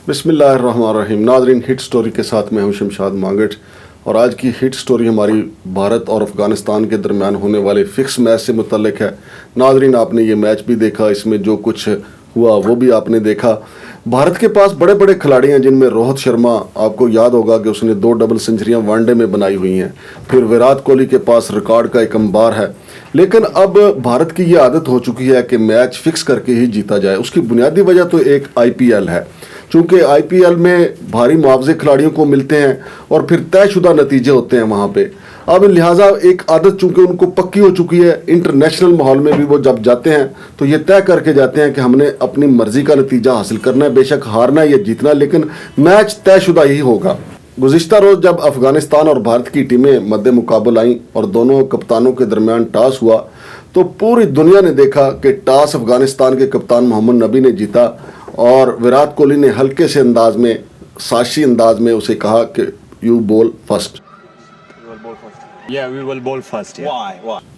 बिस्मिल्लाहिर्रहमानिर्रहीम। नाज़रीन, hit story के साथ मैं हूं शमशाद मांगट और आज की हिट स्टोरी हमारी भारत और अफ़गानिस्तान के दरमियान होने वाले फ़िक्स मैच से मुतल्लिक है। नाज़रीन, आपने ये मैच भी देखा, इसमें जो कुछ हुआ वो भी आपने देखा। भारत के पास बड़े बड़े खिलाड़ी हैं, जिनमें रोहित शर्मा, आपको याद होगा कि उसने 2 डबल सेंचुरियां वनडे में बनाई हुई हैं। फिर विराट कोहली के पास रिकॉर्ड का एक अंबार है। लेकिन अब भारत की ये आदत हो चुकी है कि मैच फिक्स करके ही जीता जाए। उसकी बुनियादी वजह तो एक IPL है, चूँकि IPL में भारी मुआवजे खिलाड़ियों को मिलते हैं और फिर तयशुदा नतीजे होते हैं वहाँ पे। अब लिहाजा एक आदत चूँकि उनको पक्की हो चुकी है, इंटरनेशनल माहौल में भी वो जब जाते हैं तो ये तय करके जाते हैं कि हमने अपनी मर्जी का नतीजा हासिल करना है, बेशक हारना है या जीतना, लेकिन मैच तयशुदा ही होगा। गुज़िश्ता रोज़ जब अफ़गानिस्तान और भारत की टीमें मद्दे मुकाबल आईं और दोनों कप्तानों के दरमियान टॉस हुआ तो पूरी दुनिया ने देखा कि टॉस अफ़गानिस्तान के कप्तान मोहम्मद नबी ने जीता और विराट कोहली ने हल्के से अंदाज में, साजिशी अंदाज में उसे कहा कि यू बॉल फर्स्ट।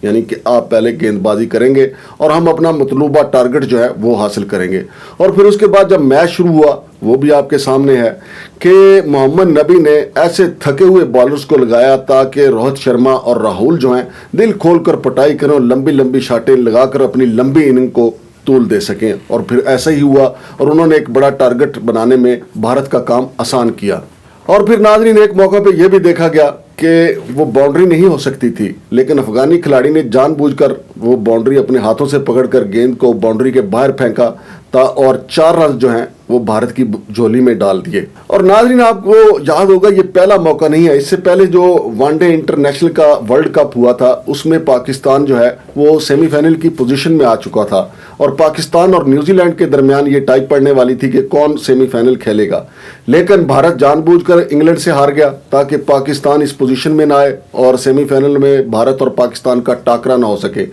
यानी कि आप पहले गेंदबाजी करेंगे और हम अपना मतलूबा टारगेट जो है वो हासिल करेंगे। और फिर उसके बाद जब मैच शुरू हुआ वो भी आपके सामने है कि मोहम्मद नबी ने ऐसे थके हुए बॉलर्स को लगाया ताकि रोहित शर्मा और राहुल जो हैं दिल खोलकर पटाई करें और लंबी लंबी शाटें लगाकर अपनी लंबी इनिंग को तूल दे सकें। और फिर ऐसा ही हुआ और उन्होंने एक बड़ा टारगेट बनाने में भारत का काम आसान किया। और फिर नाज़रीन, एक मौका पे ये भी देखा गया कि वो बाउंड्री नहीं हो सकती थी, लेकिन अफगानी खिलाड़ी ने जानबूझकर वो बाउंड्री अपने हाथों से पकड़कर गेंद को बाउंड्री के बाहर फेंका था और 4 रन जो हैं वो भारत की झोली में डाल दिए। और नाज़रीन, आपको याद होगा ये पहला मौका नहीं है। इससे पहले जो वनडे इंटरनेशनल का वर्ल्ड कप हुआ था उसमें पाकिस्तान जो है वो सेमीफाइनल की पोजीशन में आ चुका था और पाकिस्तान और न्यूजीलैंड के दरमियान ये टाई पड़ने वाली थी कि कौन सेमीफाइनल खेलेगा। लेकिन भारत जानबूझकर इंग्लैंड से हार गया ताकि पाकिस्तान इस पोजीशन में ना आए और सेमीफाइनल में भारत और पाकिस्तान का टाकरा ना हो सके।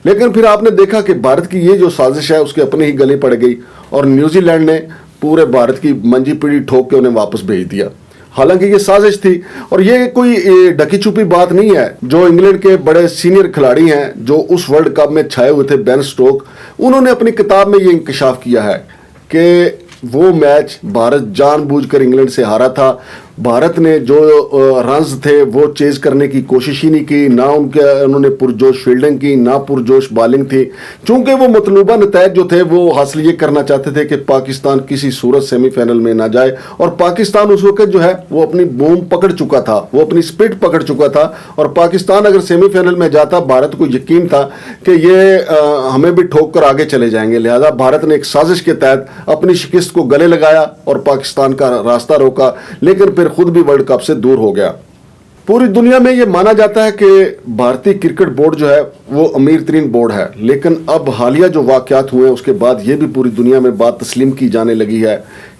लेकिन फिर आपने देखा कि भारत की ये जो साजिश है उसके अपने ही गले पड़ गई और न्यूजीलैंड ने पूरे भारत की मंजी पीढ़ी ठोक के उन्हें वापस भेज दिया। हालांकि ये साजिश थी और ये कोई ढकी छुपी बात नहीं है। जो इंग्लैंड के बड़े सीनियर खिलाड़ी हैं जो उस वर्ल्ड कप में छाए हुए थे, बेन स्टोक, उन्होंने अपनी किताब में ये इंकशाफ किया है कि वो मैच भारत जानबूझकर इंग्लैंड से हारा था। भारत ने जो रन्स थे वो चेज करने की कोशिश ही नहीं की, ना उन्होंने पुरजोश फील्डिंग की, ना पुरजोश बॉलिंग थी, चूंकि वो मतलूबा नतीजे जो थे वो हासिल ये करना चाहते थे कि पाकिस्तान किसी सूरत सेमीफाइनल में ना जाए। और पाकिस्तान उस वक्त जो है वो अपनी बूम पकड़ चुका था, वो अपनी स्पीड पकड़ चुका था और पाकिस्तान अगर सेमीफाइनल में जाता, भारत को यकीन था कि ये हमें भी ठोक कर आगे चले जाएंगे। लिहाजा भारत ने एक साजिश के तहत अपनी शिकस्त को गले लगाया और पाकिस्तान का रास्ता रोका, लेकिन फिर खुद भी वर्ल्ड कप से दूर हो गया। पूरी दुनिया में यह माना जाता है कि भारतीय क्रिकेट बोर्ड जो है वो अमीर तरीन बोर्ड है, लेकिन अब हालिया जो वाकयात हुए उसके बाद ये भी पूरी दुनिया में बात तस्लीम की जाने लगी है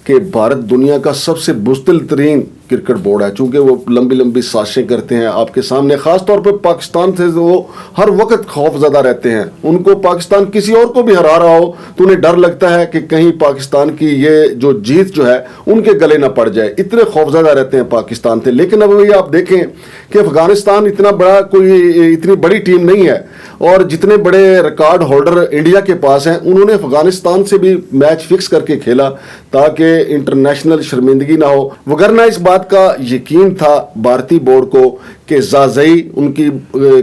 कि भारत दुनिया का सबसे बुज़दिल तरीन क्रिकेट बोर्ड है, चूँकि वो लंबी लंबी साजिशें करते हैं आपके सामने। ख़ास तौर पर पाकिस्तान से वो हर वक्त खौफज़दा रहते हैं। उनको पाकिस्तान किसी और को भी हरा रहा हो तो उन्हें डर लगता है कि कहीं पाकिस्तान की ये जो जीत जो है उनके गले ना पड़ जाए, इतने खौफज़दा रहते हैं पाकिस्तान से। लेकिन अब ये आप देखें कि अफ़गानिस्तान इतना बड़ा, कोई इतनी बड़ी टीम नहीं है और जितने बड़े रिकॉर्ड होल्डर इंडिया के पास हैं, उन्होंने अफ़गानिस्तान से भी मैच फिक्स करके खेला ताकि इंटरनेशनल शर्मिंदगी ना हो। वगरना इस बात का यकीन था भारतीय बोर्ड को कि जाज़ई उनकी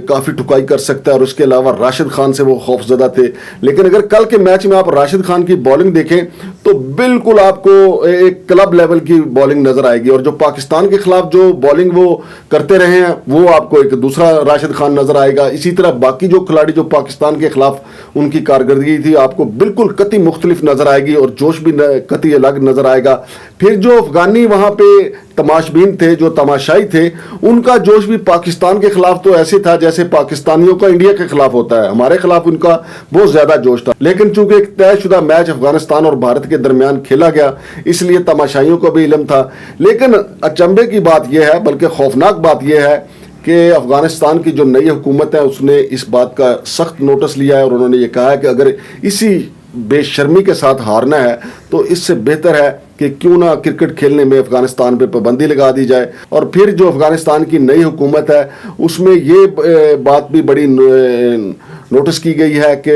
काफ़ी ठुकाई कर सकता है और उसके अलावा राशिद खान से वो खौफज़दा थे। लेकिन अगर कल के मैच में आप राशिद खान की बॉलिंग देखें तो बिल्कुल आपको एक क्लब लेवल की बॉलिंग नज़र आएगी और जो पाकिस्तान के खिलाफ जो बॉलिंग वो करते रहे हैं वो आपको एक दूसरा राशिद खान नज़र आएगा। इसी तरह बाकी जो खिलाड़ी जो पाकिस्तान के खिलाफ उनकी कारकर्दगी थी आपको बिल्कुल कतई मुख्तलिफ नज़र आएगी और जोश भी कतई अलग नज़र आएगा। फिर जो अफगानी वहाँ पे तमाशबीन थे, जो तमाशाई थे, उनका जोश भी पाकिस्तान के खिलाफ तो ऐसे था जैसे पाकिस्तानियों का इंडिया के खिलाफ होता है, हमारे खिलाफ उनका बहुत ज्यादा जोश था। लेकिन चूंकि एक तयशुदा मैच अफगानिस्तान और भारत के दरमियान खेला गया इसलिए तमाशाइयों को भी इल्म था। लेकिन अचंभे की बात यह है, बल्कि खौफनाक बात यह है कि अफगानिस्तान की जो नई हुकूमत है उसने इस बात का सख्त नोटिस लिया है और उन्होंने ये कहा है कि अगर इसी बेशर्मी के साथ हारना है तो इससे बेहतर है कि क्यों ना क्रिकेट खेलने में अफगानिस्तान पे पाबंदी लगा दी जाए। और फिर जो अफगानिस्तान की नई हुकूमत है उसमें ये बात भी बड़ी نوٹس کی گئی ہے کہ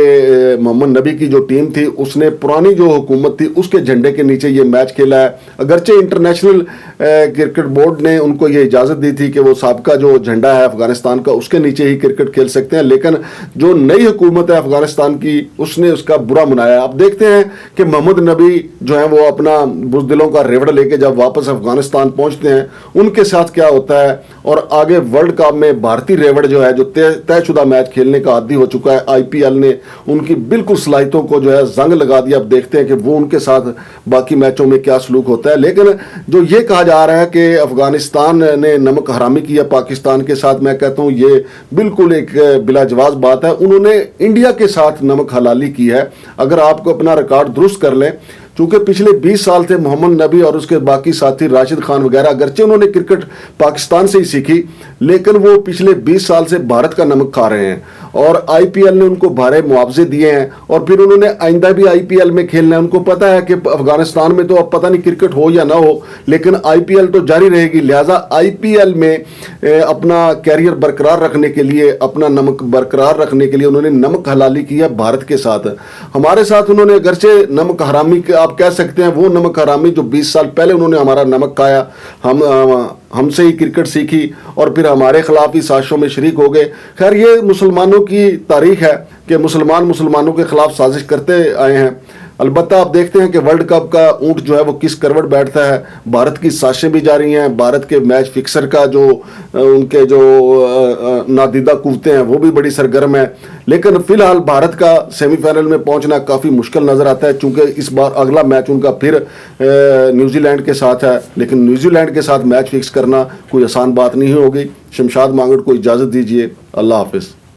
محمد نبی کی جو ٹیم تھی اس نے پرانی جو حکومت تھی اس کے جھنڈے کے نیچے یہ میچ کھیلا ہے. اگرچہ انٹرنیشنل کرکٹ بورڈ نے ان کو یہ اجازت دی تھی کہ وہ سابقہ جو جھنڈا ہے افغانستان کا اس کے نیچے ہی کرکٹ کھیل سکتے ہیں, لیکن جو نئی حکومت ہے افغانستان کی اس نے اس کا برا منایا. اب دیکھتے ہیں کہ محمد نبی جو ہیں وہ اپنا بزدلوں کا ریوڑ لے کے جب واپس افغانستان پہنچتے ہیں ان کے ساتھ کیا ہوتا ہے, اور آگے ورلڈ کپ میں بھارتی ریوڑ جو ہے جو طے شدہ میچ کھیلنے کا عادی ہو چکا ہے, آئی پی ایل نے ان کی بالکل صلاحیتوں کو جو ہے زنگ لگا دیا. اب دیکھتے ہیں کہ وہ ان کے ساتھ باقی میچوں میں کیا سلوک ہوتا ہے. لیکن جو یہ کہا جا رہا ہے کہ افغانستان نے نمک حرامی کی ہے پاکستان کے ساتھ, میں کہتا ہوں یہ بالکل ایک بلا جواز بات ہے. انہوں نے انڈیا کے ساتھ نمک حلالی کی ہے. اگر آپ کو اپنا ریکارڈ درست کر لیں, چونکہ پچھلے 20 سال تھے محمد نبی اور اس کے باقی ساتھی راشد خان وغیرہ, اگرچہ انہوں نے کرکٹ پاکستان سے ہی سیکھی لیکن وہ پچھلے 20 سال سے بھارت کا نمک کھا رہے ہیں, اور آئی پی ایل نے ان کو بھارے معاوضے دیے ہیں, اور پھر انہوں نے آئندہ بھی آئی پی ایل میں کھیلنا ہے. ان کو پتا ہے کہ افغانستان میں تو اب پتہ نہیں کرکٹ ہو یا نہ ہو, لیکن آئی پی ایل تو جاری رہے گی. لہٰذا آئی پی ایل میں اپنا کیریئر برقرار رکھنے کے لیے, اپنا نمک برقرار رکھنے کے لیے انہوں نے نمک حلالی کی ہے بھارت کے ساتھ. ہمارے ساتھ انہوں نے اگرچہ نمک حرامی آپ کہہ سکتے ہیں, وہ نمک حرامی جو 20 سال پہلے انہوں نے ہمارا نمک کھایا, ہم سے ہی کرکٹ سیکھی اور پھر ہمارے خلاف ہی سازشوں میں شریک ہو گئے. خیر یہ مسلمانوں کی تاریخ ہے کہ مسلمانوں کے خلاف سازش کرتے آئے ہیں. البتہ آپ دیکھتے ہیں کہ ورلڈ کپ کا اونٹ جو ہے وہ کس کروٹ بیٹھتا ہے. بھارت کی سازشیں بھی جاری ہیں, بھارت کے میچ فکسر کا جو ان کے جو نادیدہ قوتیں ہیں وہ بھی بڑی سرگرم ہیں. لیکن فی الحال بھارت کا سیمی فائنل میں پہنچنا کافی مشکل نظر آتا ہے, چونکہ اس بار اگلا میچ ان کا پھر نیوزی لینڈ کے ساتھ ہے. لیکن نیوزی لینڈ کے ساتھ میچ فکس کرنا کوئی آسان بات نہیں ہوگی. شمشاد مانگڑ کو اجازت دیجیے. اللہ حافظ.